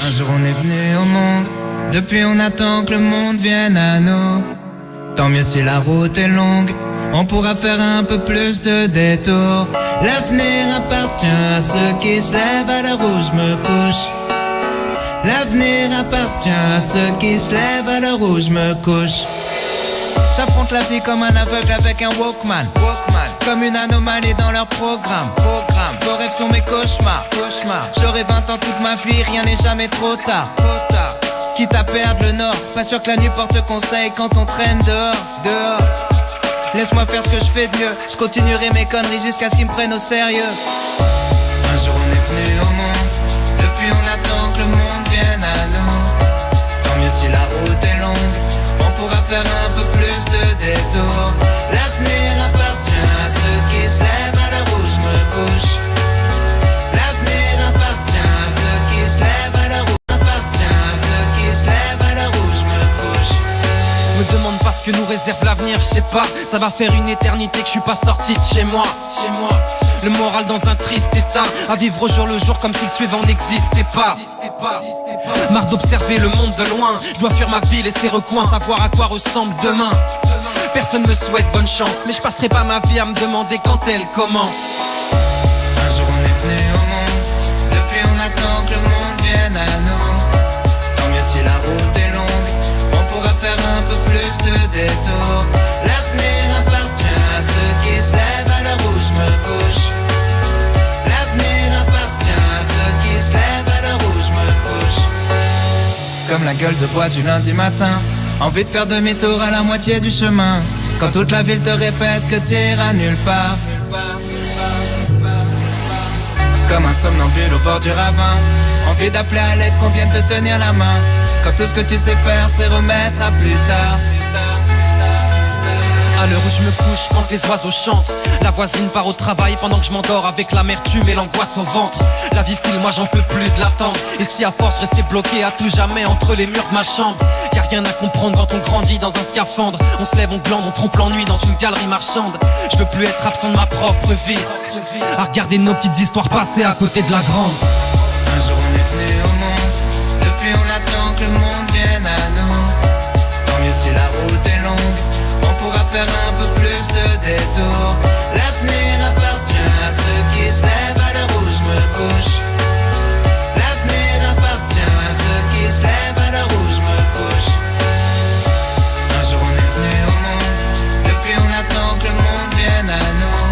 Un jour on est venu au monde, depuis on attend que le monde vienne à nous. Tant mieux si la route est longue, on pourra faire un peu plus de détours. L'avenir appartient à ceux qui se lèvent à l'heure où je me couche. L'avenir appartient à ceux qui se lèvent à l'heure où je me couche. J'affronte la vie comme un aveugle avec un Walkman. Comme une anomalie dans leur programme. Vos rêves sont mes cauchemars. J'aurai 20 ans toute ma vie, rien n'est jamais trop tard. Quitte à perdre le nord, pas sûr que la nuit porte conseil quand on traîne dehors. Laisse-moi faire ce que je fais de mieux. Je continuerai mes conneries jusqu'à ce qu'ils me prennent au sérieux. Un jour on est venu au monde, depuis on attend que le monde vienne à nous. Tant mieux si la route est longue, on pourra faire un peu plus de détours. L'avenir appartient à ceux qui se lèvent à l'heure où je me couche. L'avenir appartient à ceux qui se lèvent à l'heure où appartient à ceux qui se lèvent à l'heure où je me couche. Me demande pas ce que nous réserve l'avenir, je sais pas. Ça va faire une éternité que je suis pas sorti de chez moi. Le moral dans un triste état, à vivre au jour le jour comme si le suivant n'existait pas. Marre d'observer le monde de loin, je dois fuir ma ville et ses recoins, savoir à quoi ressemble demain. Personne me souhaite bonne chance, mais je passerai pas ma vie à me demander quand elle commence. Un jour on est venu au monde, depuis on attend que le monde vienne à nous. Tant mieux si la route est longue, on pourra faire un peu plus de détours. L'avenir appartient à ceux qui se lèvent à l'heure où je me couche. L'avenir appartient à ceux qui se lèvent à l'heure où je me couche. Comme la gueule de bois du lundi matin, envie de faire demi-tour à la moitié du chemin. Quand toute la ville te répète que t'iras nulle part. Comme un somnambule au bord du ravin, envie d'appeler à l'aide qu'on vienne te tenir la main. Quand tout ce que tu sais faire c'est remettre à plus tard. À l'heure où je me couche, quand les oiseaux chantent, la voisine part au travail pendant que je m'endors avec l'amertume et l'angoisse au ventre. La vie file, moi j'en peux plus de l'attendre. Et si à force je restais bloqué à tout jamais entre les murs de ma chambre. Y'a rien à comprendre quand on grandit dans un scaphandre. On se lève, on glande, on trompe l'ennui dans une galerie marchande. Je veux plus être absent de ma propre vie, à regarder nos petites histoires passer à côté de la grande. Un jour on est venu au monde, depuis on attend que le monde vienne à nous. Tant mieux si la route est longue, on pourra faire un peu plus de détours. L'avenir appartient à ceux qui se lèvent à l'heure où je me couche. L'avenir appartient à ceux qui se lèvent à l'heure où je me couche. Un jour on est venu au monde, depuis on attend que le monde vienne à nous.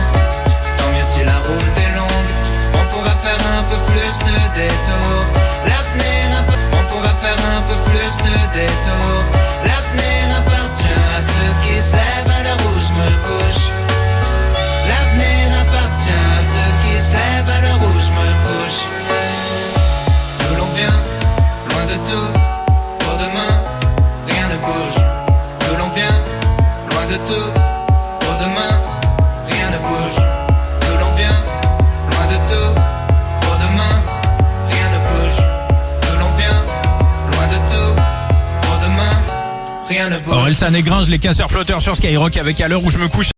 Tant mieux si la route est longue, on pourra faire un peu plus de détours. L'avenir on pourra faire un peu plus de détours. L'avenir appartient à ceux qui se lèvent à l'heure où je me couche. L'avenir appartient à ceux qui se lèvent à l'heure où je me couche. D'où l'on vient, loin de tout, pour demain, rien ne bouge. D'où l'on vient, loin de tout, pour demain, rien ne bouge. D'où l'on vient, loin de tout, pour demain, rien ne bouge. D'où l'on vient, loin de tout, pour demain, rien ne bouge. Orelsan et Gringe, les casseurs flotteurs sur Skyrock avec À l'heure où je me couche.